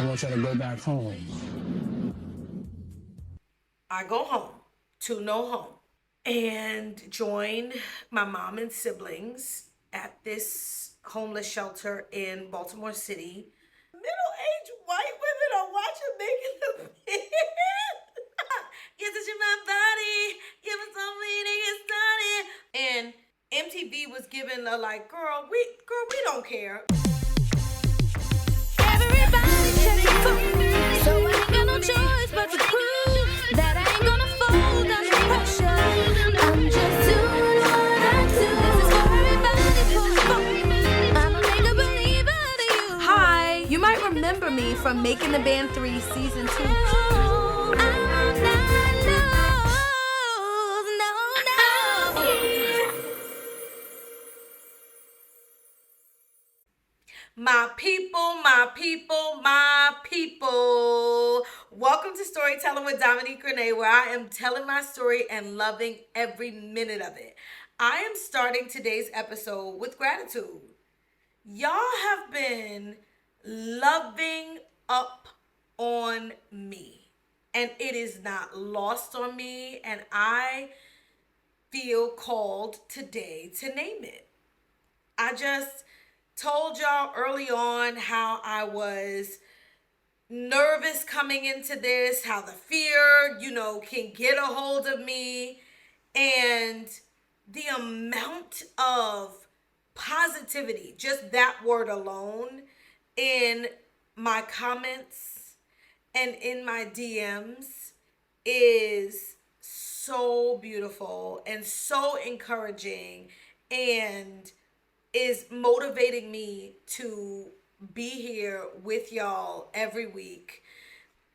I want y'all to go back home. I go home to no home and join my mom and siblings at this homeless shelter in Baltimore City. Middle-aged white women are watching making the bed. Yes, it's my body. Give us something to get started. And MTV was giving a like, girl, we don't care. Everybody's checking for me, so I ain't got no choice but to prove that I ain't gonna fold under pressure. I'm just doing what I do. This is for everybody pulling for me. I'm a make a believer to you. Hi, you might remember me from Making the Band 3 Season 2. I'm not lose, no. My people, my people, my people. Welcome to Storytelling with Dominique Renee, where I am telling my story and loving every minute of it. I am starting today's episode with gratitude. Y'all have been loving up on me, and it is not lost on me, and I feel called today to name it. I just told y'all early on how I was nervous coming into this, how the fear, can get a hold of me, and the amount of positivity, just that word alone, in my comments and in my DMs is so beautiful and so encouraging and is motivating me to be here with y'all every week,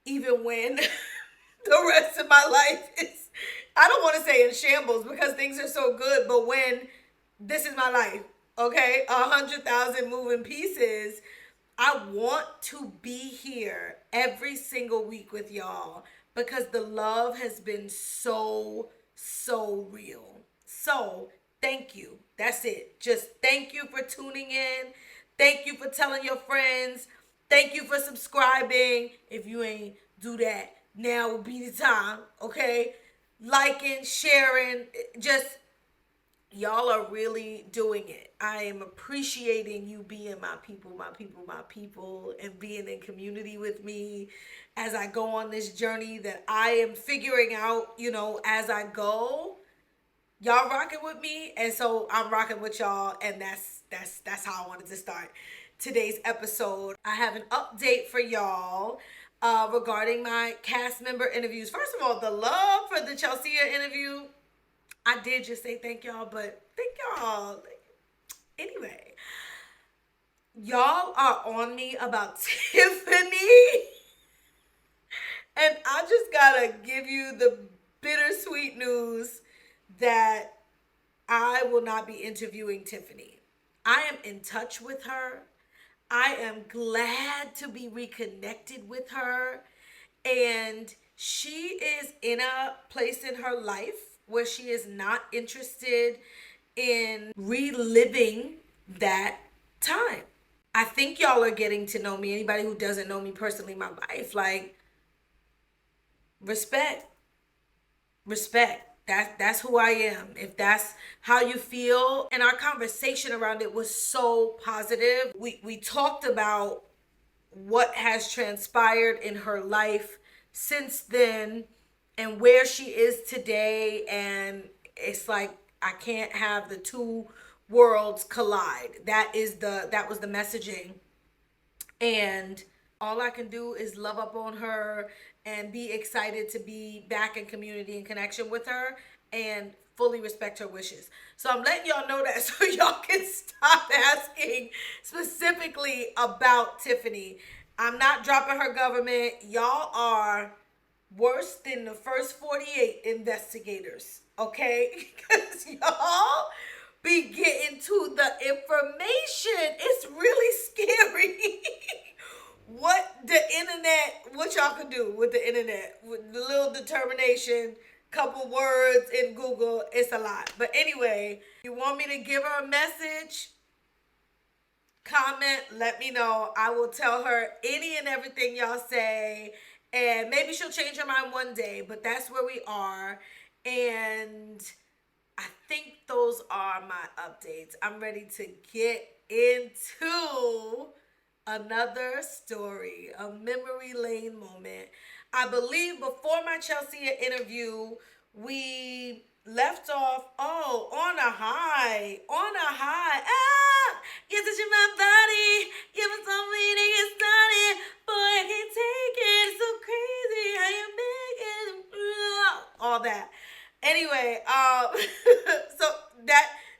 even when the rest of my life is, I don't want to say in shambles because things are so good, but when this is my life, okay, 100,000 moving pieces, I want to be here every single week with y'all because the love has been so real. So thank you. That's it. Just thank you for tuning in. Thank you for telling your friends. Thank you for subscribing. If you ain't do that, now would be the time, okay? Liking, sharing, just y'all are really doing it. I am appreciating you being my people, and being in community with me as I go on this journey that I am figuring out, as I go. Y'all rocking with me, and so I'm rocking with y'all, and that's how I wanted to start today's episode. I have an update for y'all regarding my cast member interviews. First of all, the love for the Chelsea interview, I did just say thank y'all, but thank y'all. Anyway, y'all are on me about Tiffany, and I just gotta give you the bittersweet news that I will not be interviewing Tiffany. I am in touch with her. I am glad to be reconnected with her. And she is in a place in her life where she is not interested in reliving that time. I think y'all are getting to know me. Anybody who doesn't know me personally in my life, like, respect. That's who I am. If that's how you feel. And our conversation around it was so positive. We talked about what has transpired in her life since then and where she is today. And it's like, I can't have the two worlds collide. That was the messaging. And all I can do is love up on her and be excited to be back in community and connection with her and fully respect her wishes. So I'm letting y'all know that so y'all can stop asking specifically about Tiffany. I'm not dropping her government. Y'all are worse than the first 48 investigators, okay? Because y'all be getting to the information. It's really scary. What y'all can do with the internet, with the little determination, couple words in Google, it's a lot. But anyway, you want me to give her a message? comment, let me know. I will tell her any and everything y'all say. And maybe she'll change her mind one day, but that's where we are. And I think those are my updates. I'm ready to get into another story, a memory lane moment. I believe before my Chelsea interview, we left off, on a high, you're touching my body, give me something to get started, boy, I can't take it, it's so crazy how you make it, all that. Anyway, so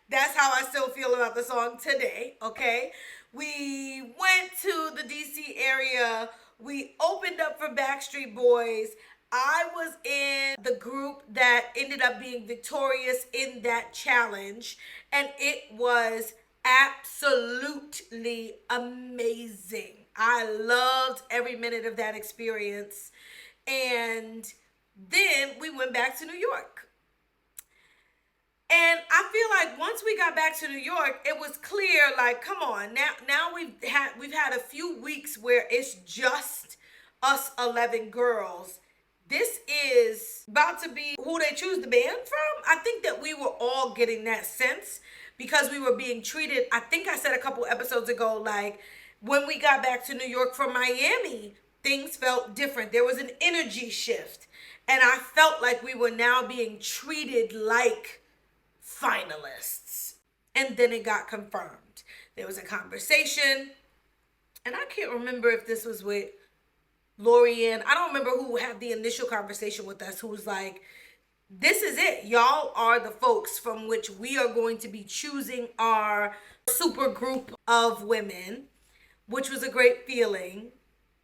that's how I still feel about the song today, okay? We went to the DC area. We opened up for Backstreet Boys. I was in the group that ended up being victorious in that challenge, and it was absolutely amazing. I loved every minute of that experience. And then we went back to New York. And I feel like once we got back to New York, it was clear, like, come on, now we've had a few weeks where it's just us 11 girls. This is about to be who they choose the band from. I think that we were all getting that sense because we were being treated, I think I said a couple episodes ago, like when we got back to New York from Miami, things felt different. There was an energy shift. And I felt like we were now being treated like finalists. And then it got confirmed. There was a conversation, and I can't remember if this was with Lorianne. I don't remember who had the initial conversation with us, who was like, this is it. Y'all are the folks from which we are going to be choosing our super group of women, which was a great feeling.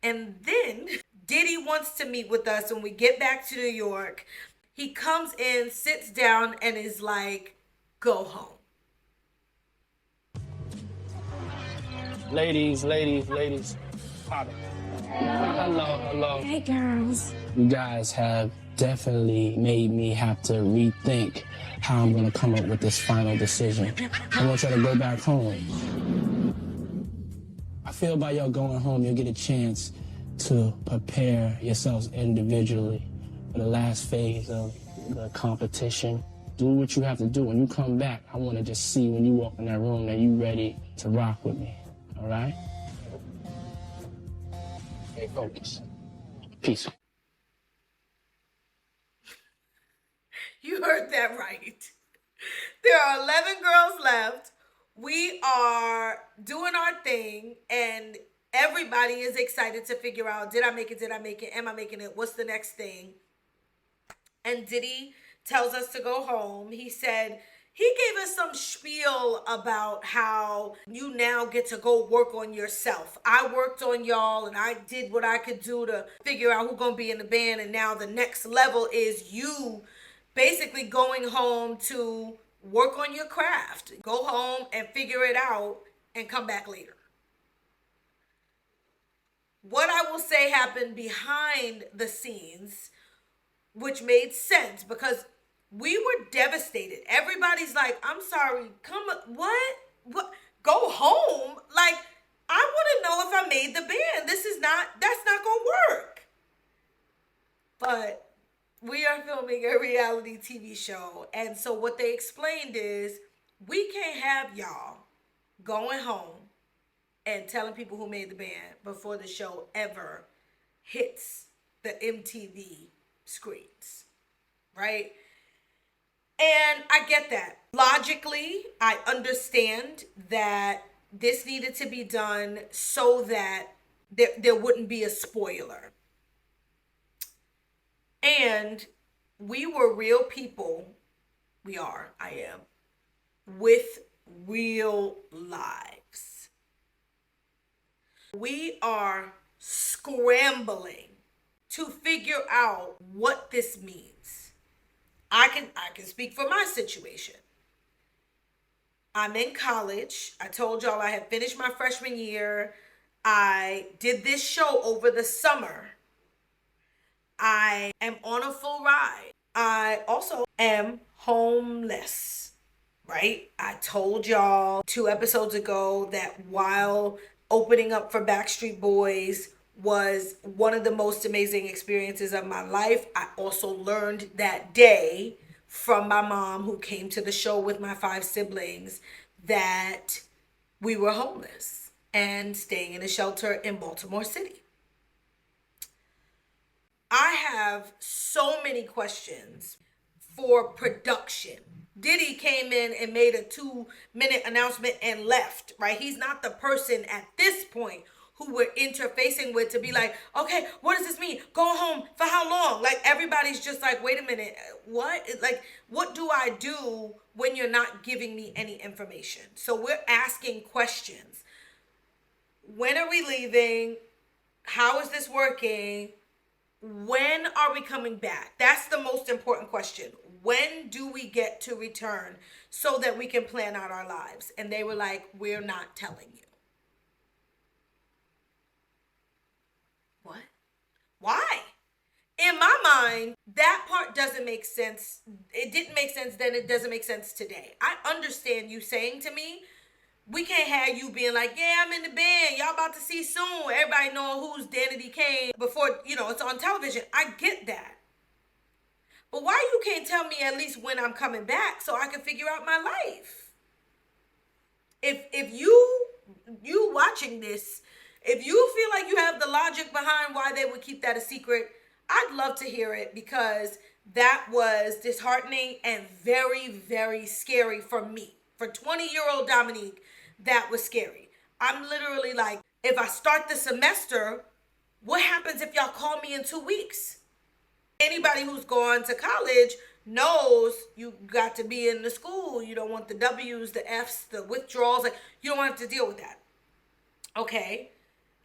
And then Diddy wants to meet with us when we get back to New York. He comes in, sits down, and is like, go home. Ladies. Pop it. Hello. Hey, girls. You guys have definitely made me have to rethink how I'm gonna come up with this final decision. I want y'all to go back home. I feel by y'all going home, you'll get a chance to prepare yourselves individually for the last phase of the competition. Do what you have to do. When you come back, I want to just see when you walk in that room that you ready to rock with me. All right? Stay focused. Peace. You heard that right. There are 11 girls left. We are doing our thing, and everybody is excited to figure out, did I make it? Am I making it? What's the next thing? And Diddy tells us to go home. He said, he gave us some spiel about how you now get to go work on yourself. I worked on y'all and I did what I could do to figure out who's going to be in the band. And now the next level is you basically going home to work on your craft. Go home and figure it out and come back later. What I will say happened behind the scenes, which made sense because we were devastated. Everybody's like, I'm sorry, what? Go home? Like, I want to know if I made the band. That's not going to work. But we are filming a reality TV show. And so what they explained is, we can't have y'all going home and telling people who made the band before the show ever hits the MTV screens, right? And I get that. Logically, I understand that this needed to be done so that there wouldn't be a spoiler. And we were real people. I am, with real lives. We are scrambling to figure out what this means. I can speak for my situation. I'm in college. I told y'all I had finished my freshman year. I did this show over the summer. I am on a full ride. I also am homeless, right? I told y'all 2 episodes ago that while opening up for Backstreet Boys was one of the most amazing experiences of my life, I also learned that day from my mom, who came to the show with my 5 siblings, that we were homeless and staying in a shelter in Baltimore City. I have so many questions for production. Diddy came in and made a 2-minute announcement and left, right? He's not the person at this point who we're interfacing with to be like, okay, what does this mean? Go home for how long? Like, everybody's just like, wait a minute, what? Like, what do I do when you're not giving me any information? So we're asking questions. When are we leaving? How is this working? When are we coming back? That's the most important question. When do we get to return so that we can plan out our lives? And they were like, we're not telling you. What? Why? In my mind, that part doesn't make sense. It didn't make sense then. It doesn't make sense today. I understand you saying to me, we can't have you being like, yeah, I'm in the band. Y'all about to see soon. Everybody know who's Danity Kane before, it's on television. I get that. But why you can't tell me at least when I'm coming back so I can figure out my life? If you watching this, if you feel like you have the logic behind why they would keep that a secret, I'd love to hear it, because that was disheartening and very, very scary for me. For 20-year-old Dominique, that was scary. I'm literally like, if I start the semester, what happens if y'all call me in 2 weeks? Anybody who's gone to college knows you got to be in the school. You don't want the W's, the F's, the withdrawals. Like, you don't have to deal with that. Okay.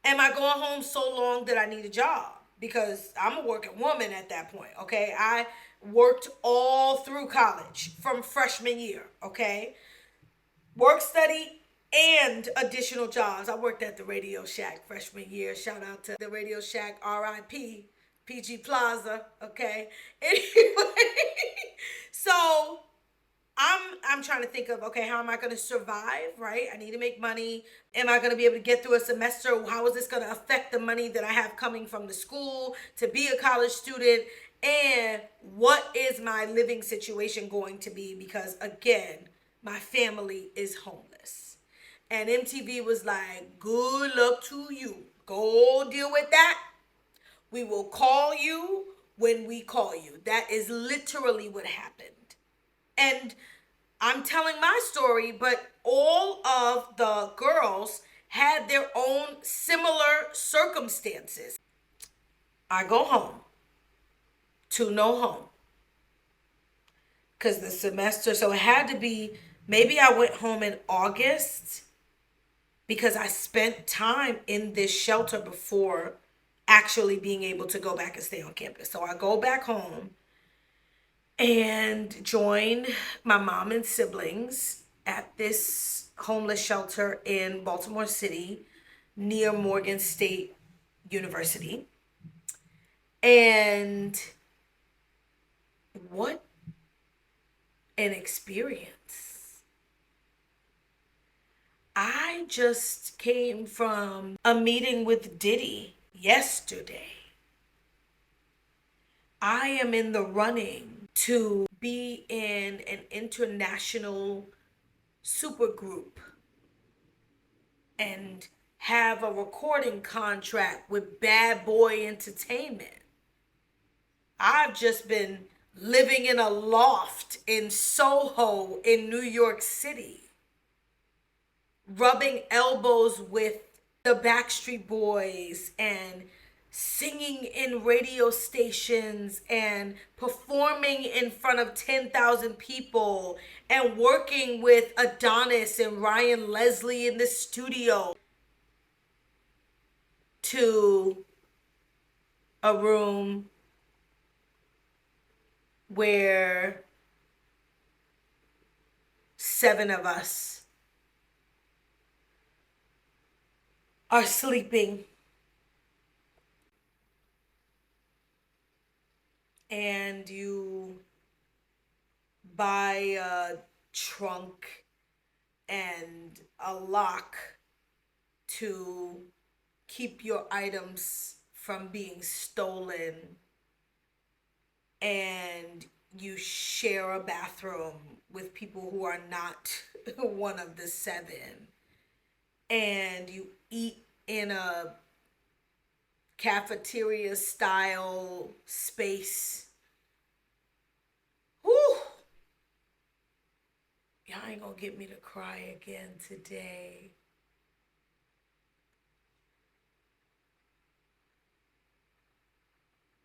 Am I going home so long that I need a job? Because I'm a working woman at that point. Okay. I worked all through college from freshman year. Okay. Work, study, and additional jobs. I worked at the Radio Shack freshman year. Shout out to the Radio Shack, RIP, PG Plaza, okay? Anyway, so I'm trying to think of, okay, how am I going to survive, right? I need to make money. Am I going to be able to get through a semester? How is this going to affect the money that I have coming from the school to be a college student? And what is my living situation going to be? Because, again, my family is homeless. And MTV was like, good luck to you. Go deal with that. We will call you when we call you. That is literally what happened. And I'm telling my story, but all of the girls had their own similar circumstances. I go home to no home. Because the semester, so it had to be, maybe I went home in August because I spent time in this shelter before actually being able to go back and stay on campus. So I go back home and join my mom and siblings at this homeless shelter in Baltimore City near Morgan State University. And what an experience. I just came from a meeting with Diddy yesterday. I am in the running to be in an international supergroup and have a recording contract with Bad Boy Entertainment. I've just been living in a loft in Soho in New York City, rubbing elbows with the Backstreet Boys and singing in radio stations and performing in front of 10,000 people and working with Adonis and Ryan Leslie in the studio, to a room where 7 of us are sleeping. And you buy a trunk and a lock to keep your items from being stolen, and you share a bathroom with people who are not one of the 7, and you eat in a cafeteria style space. Whew. Y'all ain't gonna get me to cry again today.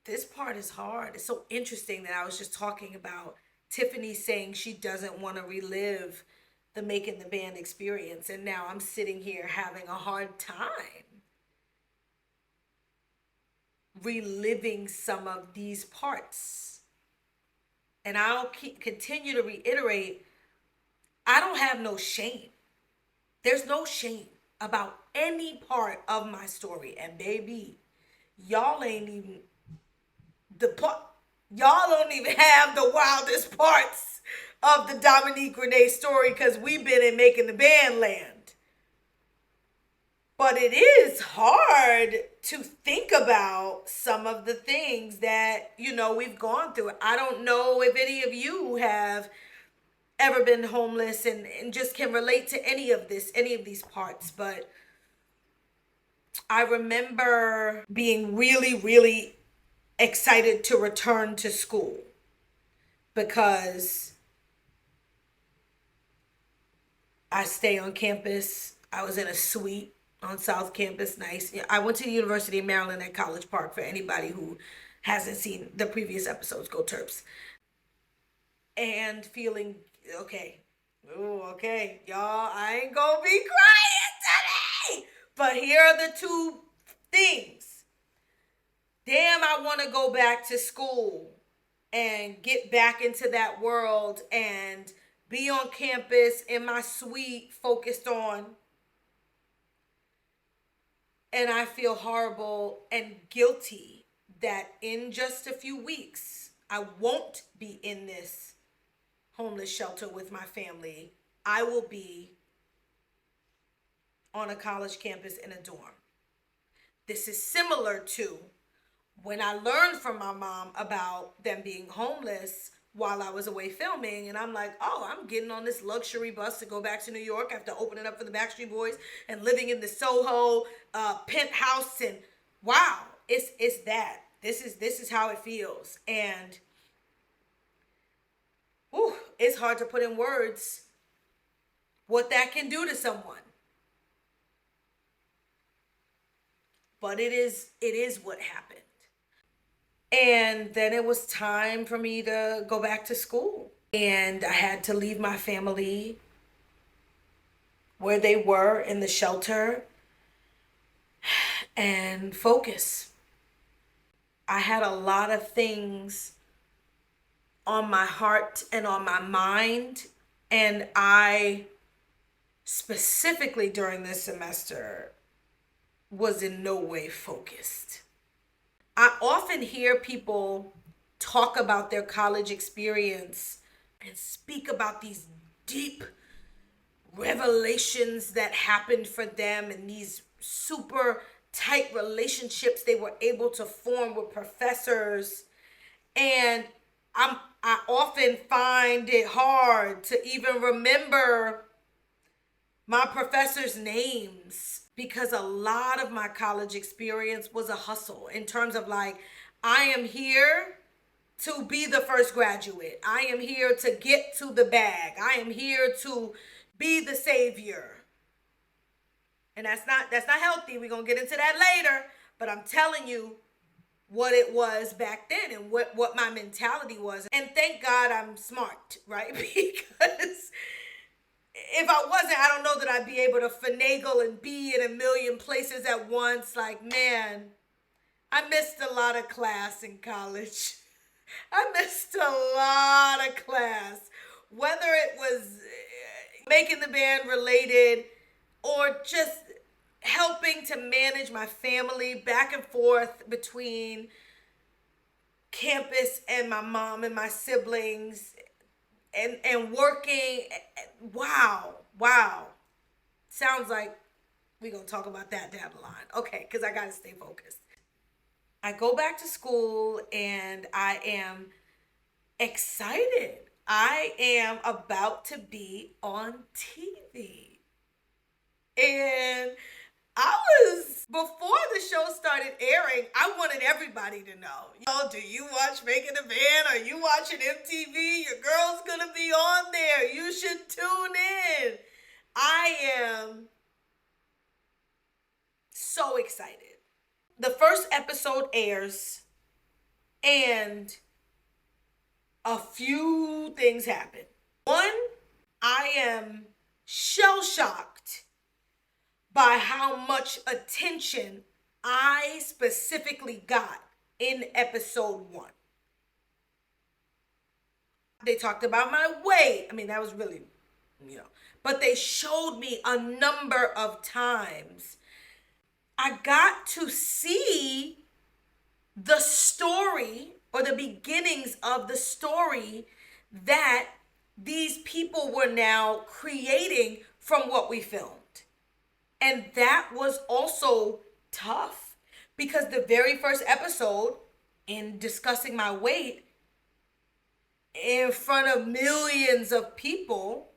This part is hard. It's so interesting that I was just talking about Tiffany saying she doesn't want to relive the Making the Band experience, and now I'm sitting here having a hard time reliving some of these parts. And I'll continue to reiterate, I don't have no shame. There's no shame about any part of my story. And baby, y'all ain't even y'all don't even have the wildest parts of the Dominique Renee story, because we've been in Making the Band land. But it is hard to think about some of the things that, we've gone through. I don't know if any of you have ever been homeless and just can relate to any of these parts. But I remember being really, really excited to return to school because I stay on campus. I was in a suite on South Campus. Nice. I went to the University of Maryland at College Park, for anybody who hasn't seen the previous episodes. Go Terps. And feeling okay. Oh, okay. Y'all, I ain't gonna be crying today. But here are the 2 things. Damn, I want to go back to school and get back into that world and be on campus in my suite focused on. And I feel horrible and guilty that in just a few weeks, I won't be in this homeless shelter with my family. I will be on a college campus in a dorm. This is similar to when I learned from my mom about them being homeless while I was away filming, and I'm like, oh, I'm getting on this luxury bus to go back to New York after opening up for the Backstreet Boys and living in the Soho penthouse, and wow, it's that. This is how it feels, and it's hard to put in words what that can do to someone. But it is what happened. And then it was time for me to go back to school. And I had to leave my family where they were in the shelter and focus. I had a lot of things on my heart and on my mind. And I specifically during this semester was in no way focused. I often hear people talk about their college experience and speak about these deep revelations that happened for them and these super tight relationships they were able to form with professors. And I often find it hard to even remember my professors' names, because a lot of my college experience was a hustle in terms of like, I am here to be the first graduate. I am here to get to the bag. I am here to be the savior. And that's not healthy. We're going to get into that later. But I'm telling you what it was back then and what my mentality was. And thank God I'm smart, right? Because if I wasn't, I don't know that I'd be able to finagle and be in a million places at once. Like, man, I missed a lot of class in college. I missed a lot of class. Whether it was Making the Band related or just helping to manage my family back and forth between campus and my mom and my siblings. and working. Wow. Sounds like we're going to talk about that down the line. Okay, because I got to stay focused. I go back to school and I am excited. I am about to be on TV. And before the show started airing, I wanted everybody to know. Do you watch Making a Band? Are you watching MTV? Your girl's going to be on there. You should tune in. I am so excited. The first episode airs and a few things happen. One, I am shell-shocked by how much attention I specifically got in episode 1. They talked about my weight. I mean, that was really, but they showed me a number of times. I got to see the story or the beginnings of the story that these people were now creating from what we filmed. And that was also tough because the very first episode, in discussing my weight in front of millions of people,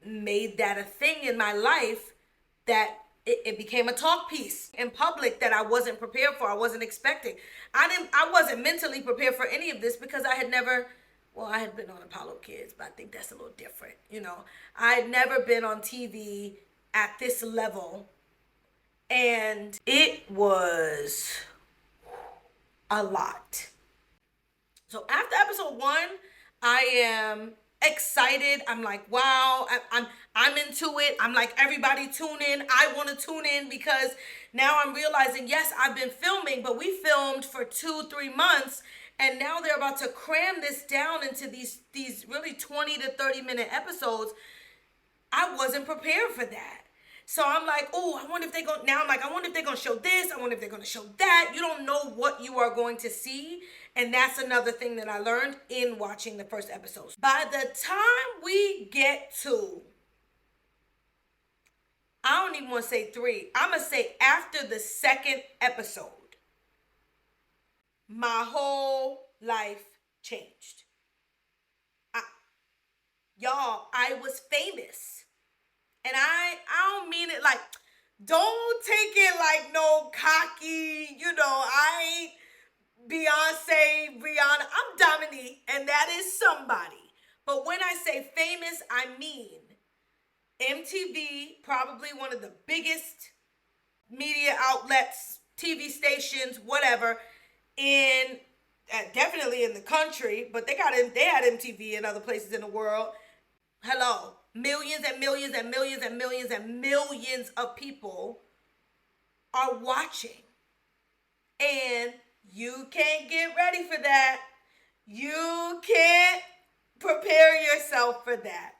made that a thing in my life that it became a talk piece in public that I wasn't prepared for. I wasn't expecting. I wasn't mentally prepared for any of this because I had been on Apollo Kids, but I think that's a little different. I had never been on TV at this level, and it was a lot. So after episode 1, I am excited. I'm like, wow, I'm into it. I'm like, everybody tune in. I want to tune in because now I'm realizing, yes, I've been filming, but we filmed for 2-3 months, and now they're about to cram this down into these really 20 to 30 minute episodes. I wasn't prepared for that. So I'm like, I wonder if they're going to show this. I wonder if they're going to show that. You don't know what you are going to see. And that's another thing that I learned in watching the first episodes. By the time we get to, I don't even want to say 3. I'm going to say after the second episode, my whole life changed. I was famous. And I don't mean it like, don't take it like no cocky, I ain't Beyonce, Rihanna. I'm Dominique, and that is somebody. But when I say famous, I mean MTV, probably one of the biggest media outlets, TV stations, whatever, definitely in the country, but they had MTV in other places in the world. Hello. Millions and millions and millions and millions and millions of people are watching. And you can't get ready for that. You can't prepare yourself for that.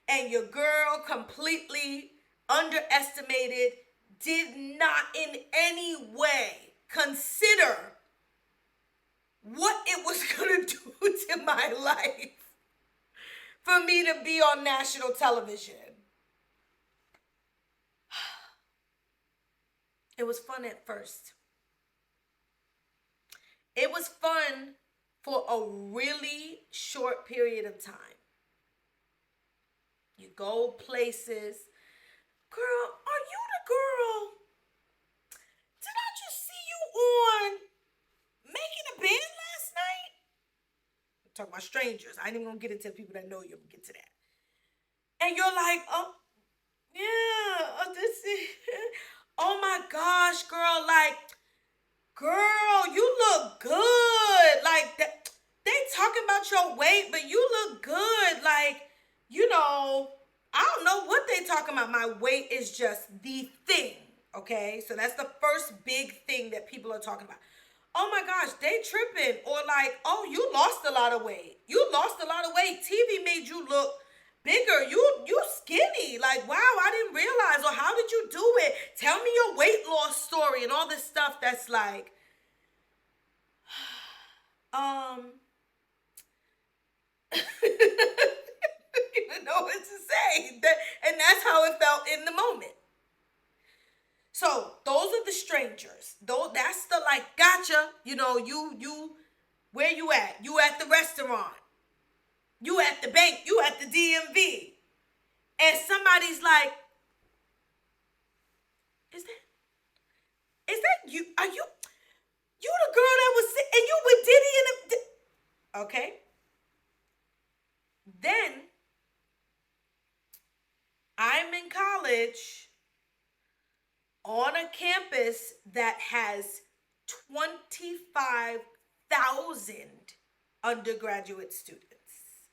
And your girl completely underestimated, did not in any way consider what it was going to do to my life for me to be on national television. It was fun at first. It was fun for a really short period of time. You go places. Girl, are you the girl? Did I just see you on Making a Band last night? I'm talking about strangers. I ain't even gonna get into people that know you. I'm gonna get to that. And you're like, oh, yeah, this is, oh my gosh, girl, like, girl, you look good. Like, they talking about your weight, but you look good. Like, I don't know what they talking about. My weight is just the thing, okay? So that's the first big thing that people are talking about. Oh my gosh, they tripping. Or like, oh, you lost a lot of weight. You lost a lot of weight. TV made you look bigger. You skinny. Like, wow, I didn't realize. Or how did you do it? Tell me your weight loss story and all this stuff that's like, You know what to say. And that's how it felt in the moment. So those are the strangers. That's the like, gotcha. You know, you, where you at? You at the restaurant. You at the bank. You at the DMV. And somebody's like, is that you? Are you the girl that was sick and you with Diddy and okay. Then I'm in college on a campus that has 25,000 undergraduate students.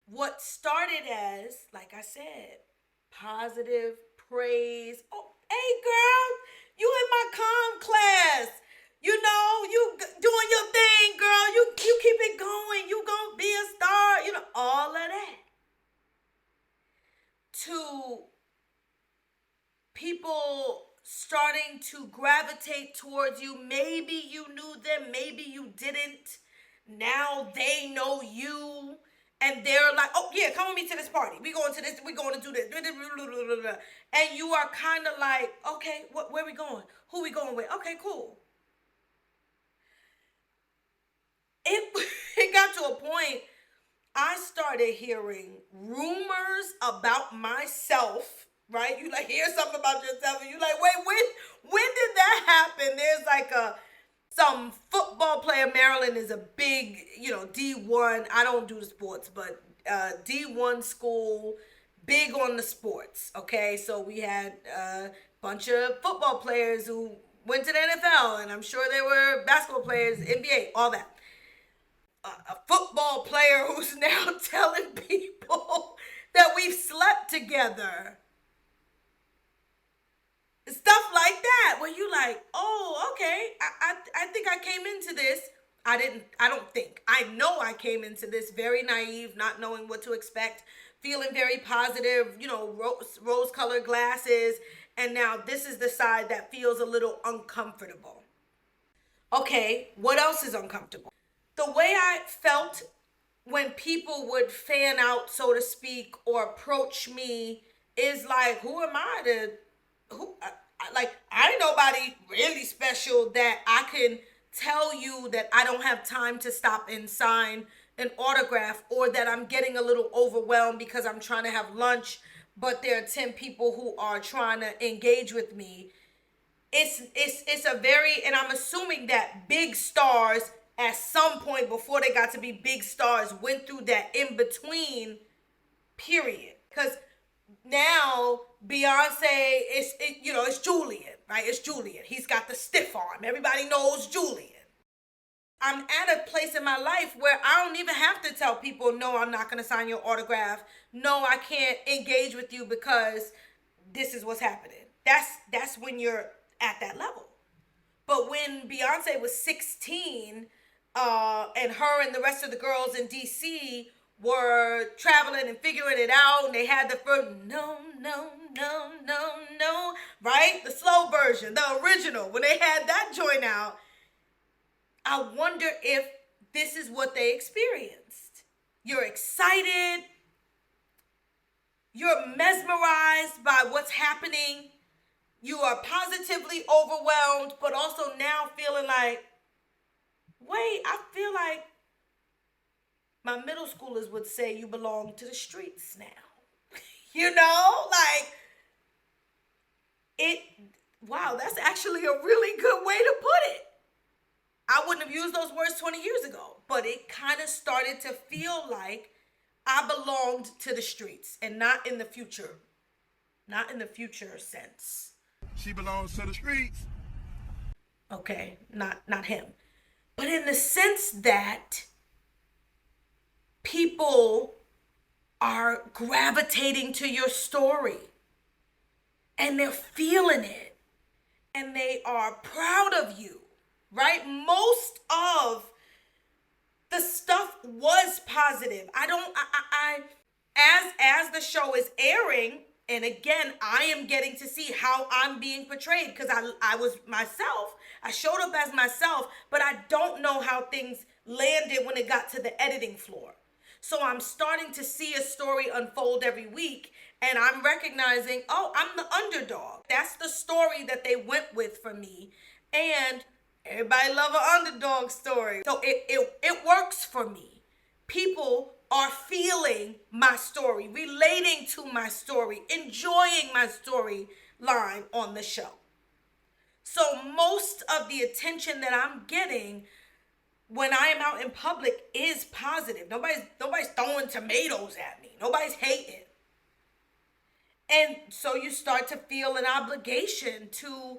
What started as, like I said, positive praise. Oh, hey girl, you in my comm class. You know, you doing your thing, girl. You keep it going. You gonna be a star. You know, all of that. To people starting to gravitate towards you. Maybe you knew them, maybe you didn't. Now they know you. And they're like, oh yeah, come with me to this party. We going to this, we going to do this. And you are kind of like, okay, where we going? Who we going with? Okay, cool. It got to a point, I started hearing rumors about myself, right? You like hear something about yourself and you like, wait, when did that happen? There's like some football player. Maryland is a big, D1. I don't do the sports, but D1 school, big on the sports. Okay, so we had a bunch of football players who went to the NFL, and I'm sure there were basketball players, NBA, all that. A football player who's now telling people that we've slept together. Stuff like that, where you like, oh, okay, I think I came into this. I know I came into this very naive, not knowing what to expect, feeling very positive, rose-colored glasses, and now this is the side that feels a little uncomfortable. Okay, what else is uncomfortable? The way I felt when people would fan out, so to speak, or approach me is like, who am I to, I ain't nobody really special that I can tell you that I don't have time to stop and sign an autograph, or that I'm getting a little overwhelmed because I'm trying to have lunch, but there are 10 people who are trying to engage with me. It's a very, and I'm assuming that big stars at some point before they got to be big stars went through that in between period. Because now Beyonce it's Julian, right? It's Julian. He's got the stiff arm. Everybody knows Julian. I'm at a place in my life where I don't even have to tell people, no, I'm not going to sign your autograph. No, I can't engage with you because this is what's happening. That's when you're at that level. But when Beyonce was 16, and her and the rest of the girls in DC were traveling and figuring it out, and they had the first no, right? The slow version, the original. When they had that joint out, I wonder if this is what they experienced. You're excited. You're mesmerized by what's happening. You are positively overwhelmed, but also now feeling like, wait, I feel like my middle schoolers would say you belong to the streets now. Wow, that's actually a really good way to put it. I wouldn't have used those words 20 years ago, but it kind of started to feel like I belonged to the streets, and not in the future sense. She belongs to the streets. Okay, not him. But in the sense that people are gravitating to your story and they're feeling it and they are proud of you, right? Most of the stuff was positive. As the show is airing, and again, I am getting to see how I'm being portrayed because I was myself. I showed up as myself, but I don't know how things landed when it got to the editing floor. So I'm starting to see a story unfold every week, and I'm recognizing, oh, I'm the underdog. That's the story that they went with for me. And everybody love an underdog story. So it works for me. People are feeling my story, relating to my story, enjoying my storyline on the show. So most of the attention that I'm getting when I am out in public is positive. Nobody's throwing tomatoes at me. Nobody's hating. And so you start to feel an obligation to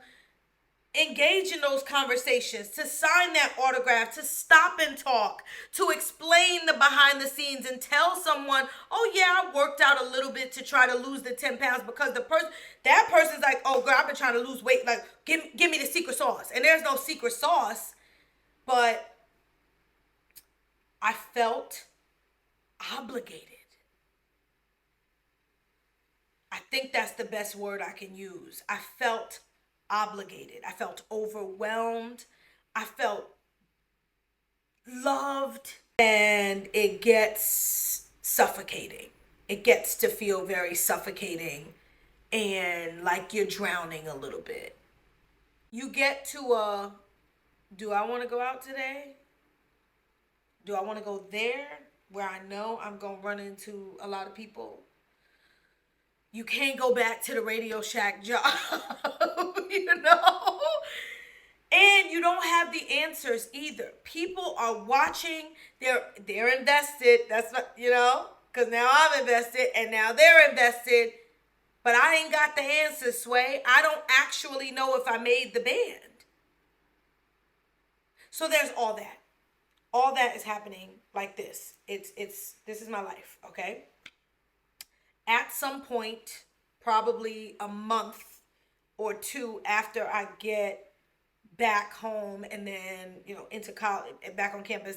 engage in those conversations, to sign that autograph, to stop and talk, to explain the behind the scenes and tell someone, oh yeah, I worked out a little bit to try to lose the 10 pounds, because that person's like, oh girl, I've been trying to lose weight. Like, give me the secret sauce. And there's no secret sauce, but I felt obligated. I think that's the best word I can use. I felt obligated. I felt overwhelmed. I felt loved. And it gets suffocating. It gets to feel very suffocating and like you're drowning a little bit. You get to do I want to go out today? Do I want to go there where I know I'm going to run into a lot of people? You can't go back to the Radio Shack job, you know? And you don't have the answers either. People are watching. They're invested. That's what, you know, because now I'm invested and now they're invested. But I ain't got the answers, Sway. I don't actually know if I made the band. So there's all that. All that is happening like this. This is my life, okay? At some point, probably a month or two after I get back home and then, you know, into college, back on campus,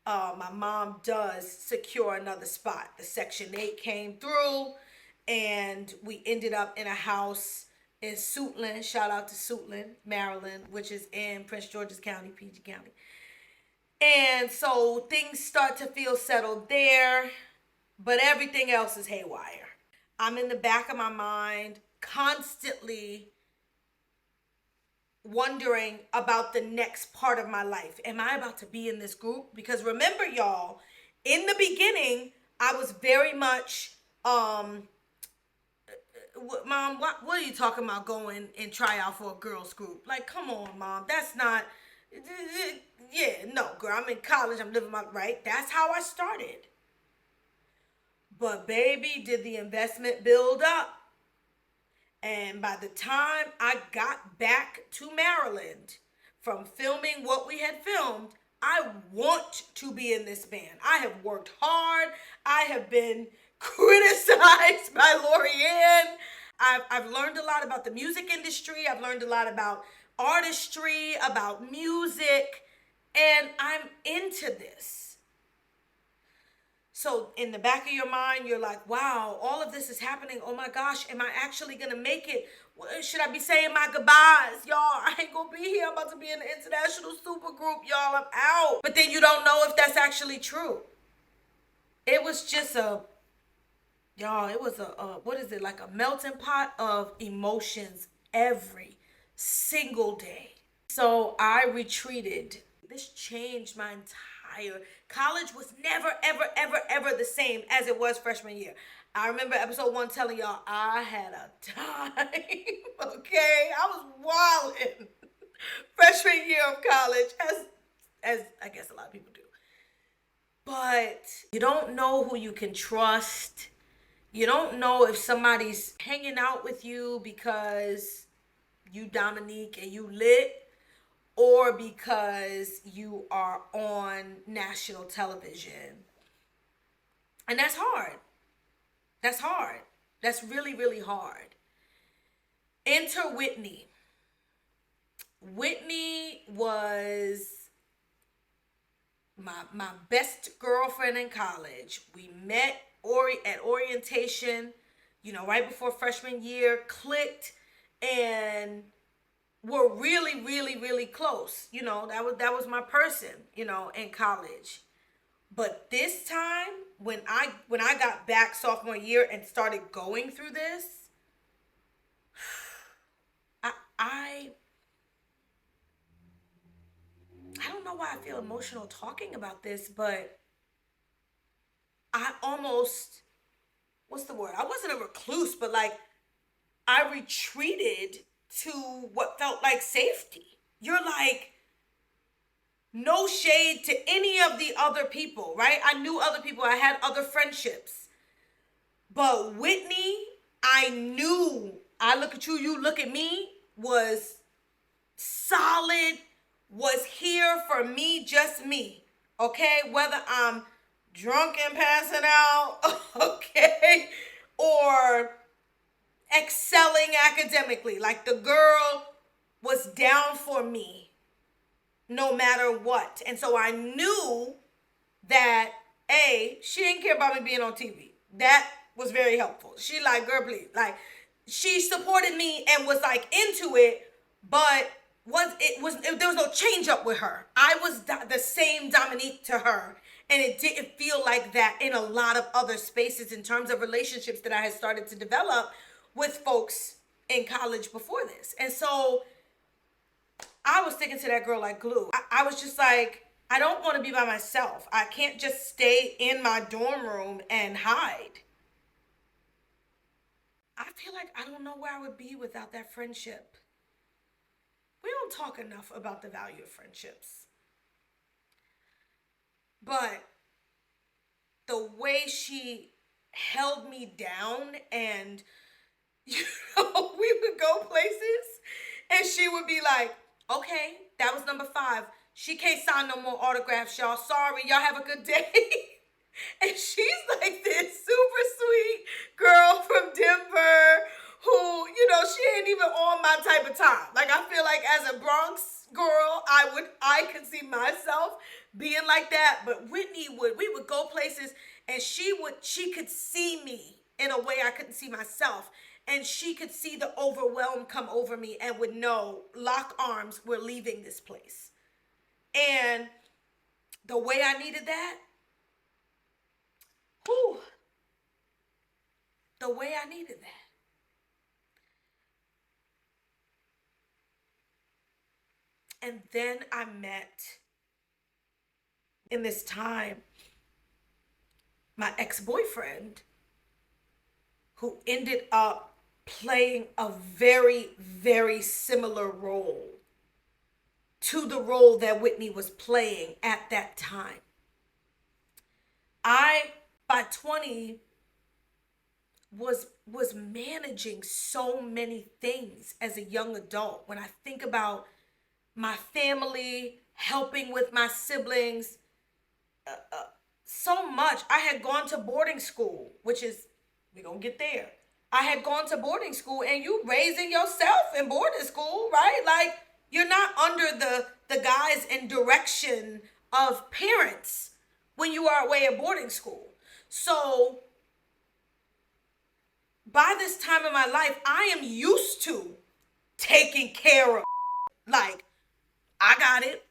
my mom does secure another spot. The Section 8 came through and we ended up in a house in Suitland. Shout out to Suitland, Maryland, which is in Prince George's County, PG County. And so things start to feel settled there, but everything else is haywire. I'm in the back of my mind constantly wondering about the next part of my life. Am I about to be in this group? Because remember, y'all, in the beginning, I was very much, Mom, what are you talking about going and try out for a girls group? Like, come on, Mom, that's not, yeah, no, girl, I'm in college, I'm living my, right? That's how I started. But baby, did the investment build up. And by the time I got back to Maryland from filming what we had filmed, I want to be in this band. I have worked hard. I have been criticized by Lorianne. I've learned a lot about the music industry. I've learned a lot about artistry, about music, and I'm into this. So in the back of your mind, you're like, wow, all of this is happening. Oh my gosh, am I actually going to make it? Should I be saying my goodbyes? Y'all, I ain't going to be here. I'm about to be in the international supergroup, y'all. I'm out. But then you don't know if that's actually true. It was just what is it? Like a melting pot of emotions every single day. So I retreated. This changed my entire college. Was never, ever, ever, ever the same as it was freshman year. I remember episode 1 telling y'all I had a time, okay? I was wilding freshman year of college, as I guess a lot of people do. But you don't know who you can trust. You don't know if somebody's hanging out with you because you Dominique and you lit, or because you are on national television. And that's hard. That's hard. That's really, really hard. Enter Whitney. Whitney was my best girlfriend in college. We met at orientation, you know, right before freshman year, clicked, and were really, really, really close. You know, that was my person, you know, in college. But this time, when I got back sophomore year and started going through this, I don't know why I feel emotional talking about this, but I almost, what's the word? I wasn't a recluse, but like I retreated to what felt like safety. You're like, no shade to any of the other people, right? I knew other people. I had other friendships. But Whitney, I knew, I look at you, you look at me, was solid, was here for me, just me. Okay? Whether I'm drunk and passing out, okay? Or excelling academically. Like the girl was down for me no matter what. And so I knew that, A, she didn't care about me being on TV. That was very helpful. She like, girl, please. Like, she supported me and was like into it, but there was no change up with her. I was the same Dominique to her. And it didn't feel like that in a lot of other spaces in terms of relationships that I had started to develop with folks in college before this. And so I was sticking to that girl like glue. I was just like, I don't want to be by myself. I can't just stay in my dorm room and hide. I feel like I don't know where I would be without that friendship. We don't talk enough about the value of friendships. But the way she held me down and, we would go places and she would be like, okay, that was number 5. She can't sign no more autographs, y'all. Sorry, y'all have a good day. And she's like this super sweet girl from Denver who, she ain't even on my type of time. Like, I feel like as a Bronx girl, I could see myself being like that. But Whitney we would go places and she could see me in a way I couldn't see myself. And she could see the overwhelm come over me and would know, lock arms, we're leaving this place. And the way I needed that, the way I needed that. And then I met, in this time, my ex-boyfriend, who ended up playing a very, very similar role to the role that Whitney was playing at that time. I, by 20, was managing so many things as a young adult. When I think about my family, helping with my siblings, so much. I had gone to boarding school, which is, we're going to get there. I had gone to boarding school, and you raising yourself in boarding school, right? Like, you're not under the guise and direction of parents when you are away at boarding school. So by this time in my life, I am used to taking care of, like, I got it.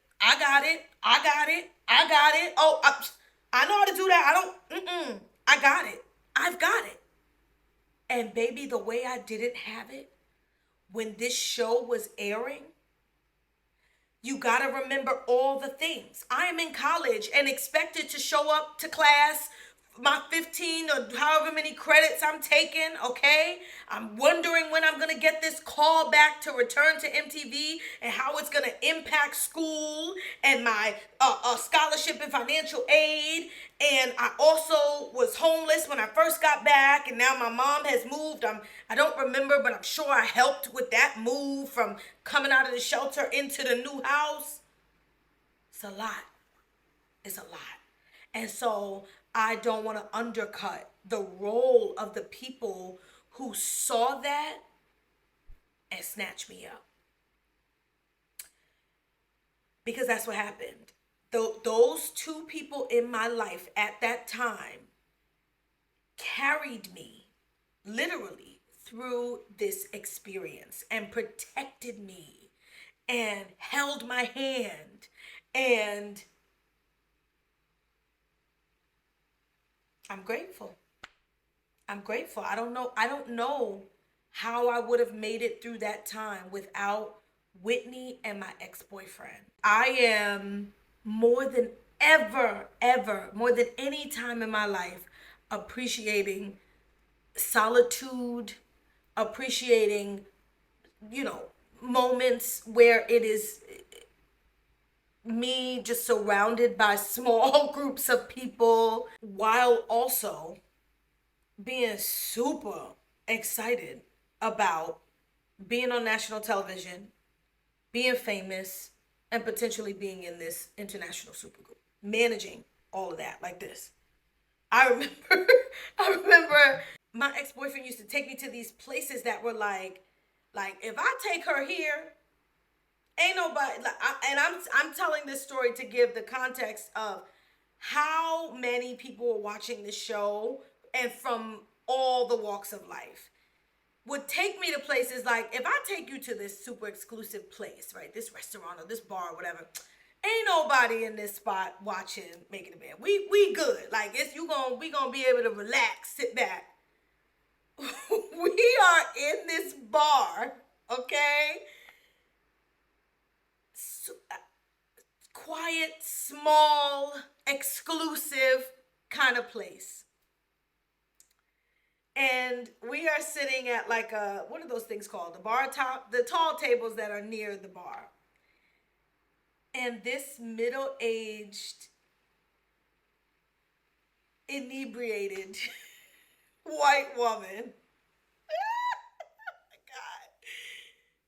Oh, I know how to do that. I got it. I've got it. And baby, the way I didn't have it when this show was airing, you gotta remember all the things. I am in college and expected to show up to class my 15 or however many credits I'm taking, okay? I'm wondering when I'm gonna get this call back to return to MTV and how it's gonna impact school and my scholarship and financial aid. And I also was homeless when I first got back, and now my mom has moved. I don't remember, but I'm sure I helped with that move from coming out of the shelter into the new house. It's a lot. It's a lot. And so I don't want to undercut the role of the people who saw that and snatched me up. Because that's what happened. Those two people in my life at that time carried me literally through this experience and protected me and held my hand and I'm grateful. I'm grateful. I don't know how I would have made it through that time without Whitney and my ex-boyfriend. I am more than ever, more than any time in my life, appreciating solitude, appreciating, you know, moments where it is me just surrounded by small groups of people, while also being super excited about being on national television, being famous, and potentially being in this international supergroup, managing all of that like this. I remember, I remember my ex-boyfriend used to take me to these places that were like if I take her here, ain't nobody. I'm telling this story to give the context of how many people were watching this show and from all the walks of life. Would take me to places like, if I take you to this super exclusive place, right, this restaurant or this bar or whatever, ain't nobody in this spot watching Making a Band. We good. Like, it's we gonna be able to relax, sit back. We are in this bar, okay? Quiet, small, exclusive kind of place. And we are sitting at like what are those things called? The tall tables that are near the bar. And this middle-aged, inebriated white woman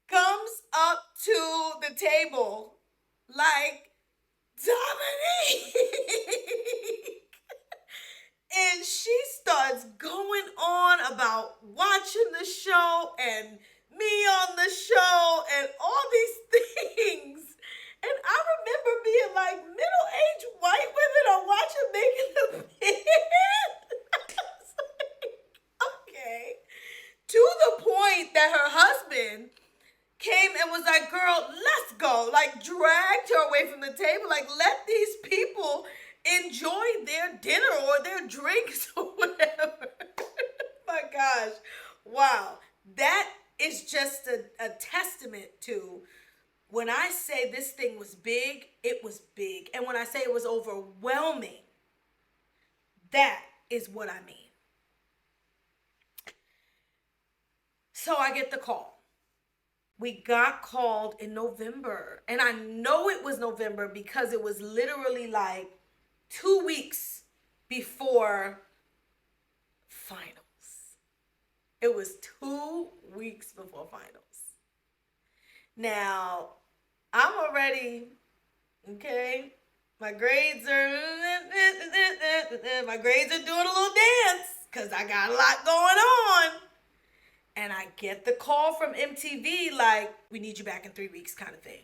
comes up to the table like, Dominique! And she starts going on about watching the show and me on the show and all these things. And I remember being like, middle-aged white women are watching Making the Band? I was like, okay. To the point that her husband came and was like, girl, let's go. Like, dragged her away from the table. Like, let these people enjoy their dinner or their drinks or whatever. My gosh. Wow. That is just a testament to, when I say this thing was big, it was big. And when I say it was overwhelming, that is what I mean. So I get the call. We got called in November. And I know it was November because it was literally like 2 weeks before finals. It was 2 weeks before finals. Now, I'm already, okay, my grades are doing a little dance because I got a lot going on. And I get the call from MTV like, we need you back in 3 weeks kind of thing.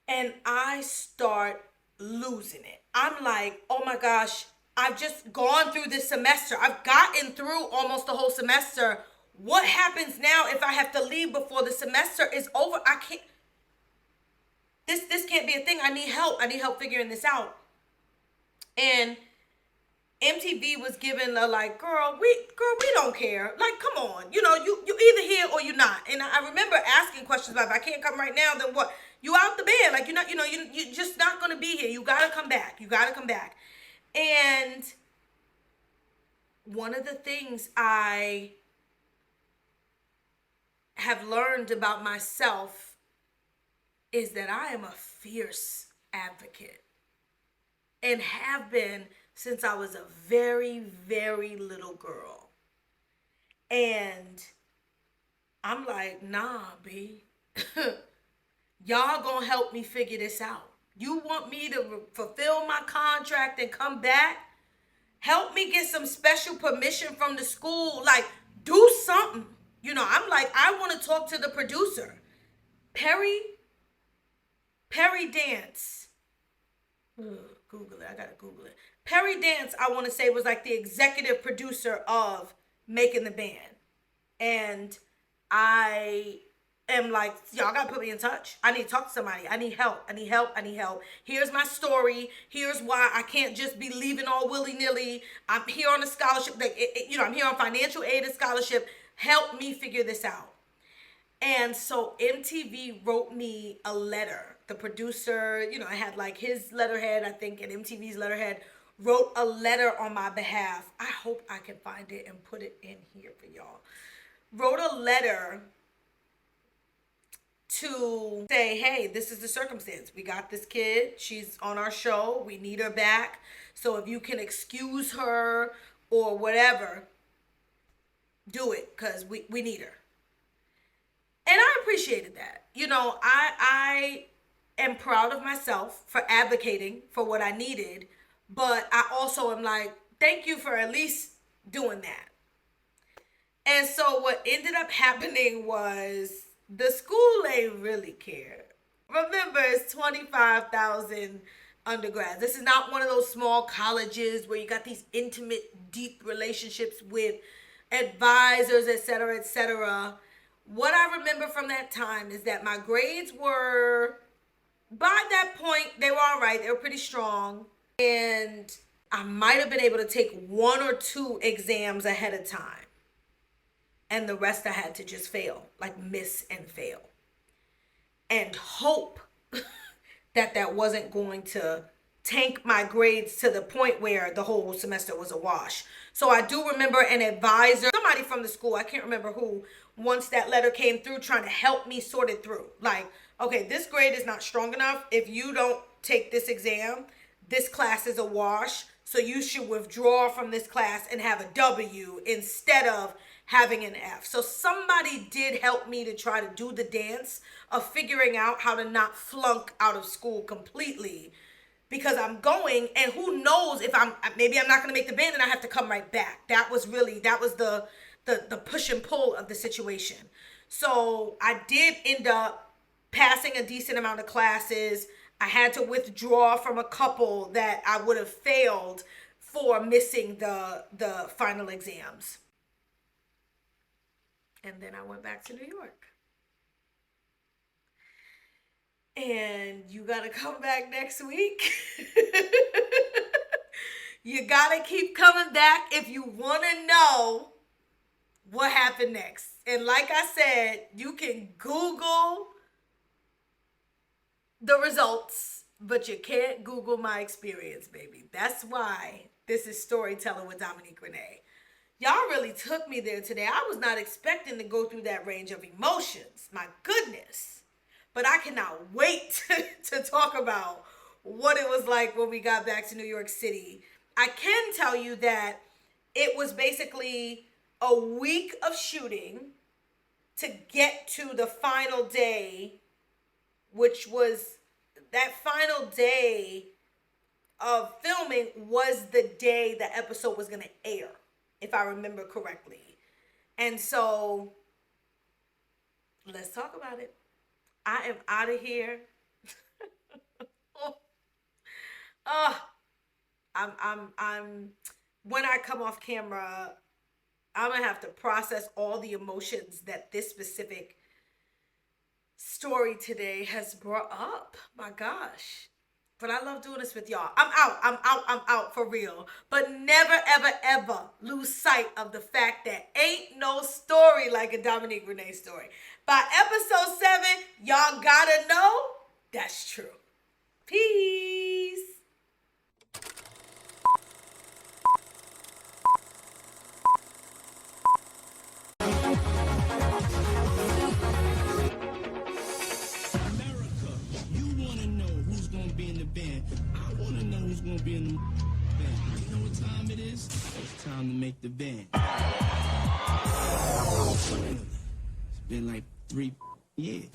And I start losing it. I'm like, oh my gosh, I've just gone through this semester. I've gotten through almost the whole semester. What happens now if I have to leave before the semester is over? I can't, this can't be a thing. I need help. I need help figuring this out. And MTV was given a like, girl, we don't care. Like, come on. You know, you either here or you're not. And I remember asking questions about, if I can't come right now, then what? You out the bed. Like, you're not, you're just not going to be here. You got to come back. You got to come back. And one of the things I have learned about myself is that I am a fierce advocate and have been since I was a very, very little girl. And I'm like, nah, B. Y'all gonna help me figure this out. You want me to fulfill my contract and come back? Help me get some special permission from the school. Like, do something. You know, I'm like, I want to talk to the producer. Perry Dance. Google it. I gotta Google it. Perry Dance, I want to say, was like the executive producer of Making the Band. And I am like, y'all gotta put me in touch. I need to talk to somebody. I need help. I need help. I need help. Here's my story. Here's why I can't just be leaving all willy-nilly. I'm here on a scholarship. I'm here on financial aid and scholarship. Help me figure this out. And so MTV wrote me a letter. The producer, I had like his letterhead, I think, and MTV's letterhead, wrote a letter on my behalf. I hope I can find it and put it in here for y'all. Wrote a letter to say, hey, this is the circumstance. We got this kid. She's on our show. We need her back. So if you can excuse her or whatever, do it, because we need her. And I appreciated that. I am proud of myself for advocating for what I needed, but I also am like, thank you for at least doing that. And so what ended up happening was the school ain't really care. Remember, it's 25,000 undergrads. This is not one of those small colleges where you got these intimate, deep relationships with advisors, et cetera, et cetera. What I remember from that time is that my grades were, by that point, they were all right. They were pretty strong. And I might have been able to take 1 or 2 exams ahead of time. And the rest I had to just fail, like miss and fail. And hope that wasn't going to tank my grades to the point where the whole semester was a wash. So I do remember an advisor, somebody from the school, I can't remember who, once that letter came through, trying to help me sort it through. Like, okay, this grade is not strong enough. If you don't take this exam, this class is a wash. So you should withdraw from this class and have a W instead of having an F. So somebody did help me to try to do the dance of figuring out how to not flunk out of school completely, because I'm going, and who knows if maybe I'm not going to make the band and I have to come right back. That was the push and pull of the situation. So I did end up passing a decent amount of classes. I had to withdraw from a couple that I would have failed for missing the final exams. And then I went back to New York. And you gotta come back next week. You gotta keep coming back if you wanna know what happened next. And like I said, you can Google the results, but you can't Google my experience, baby. That's why this is Storytelling with Dominique Renee. Y'all really took me there today. I was not expecting to go through that range of emotions. My goodness. But I cannot wait to talk about what it was like when we got back to New York City. I can tell you that it was basically a week of shooting to get to the final day, which was that final day of filming was the day the episode was going to air, if I remember correctly. And so let's talk about it. I am out of here. I'm when I come off camera, I'm gonna have to process all the emotions that this specific story today has brought up. My gosh. But I love doing this with y'all. I'm out for real. But never, ever, ever lose sight of the fact that ain't no story like a Dominique Renee story. By episode 7, y'all gotta know that's true. Peace. Gonna be in the band. You know what time it is? It's time to make the band. It's been like 3 years.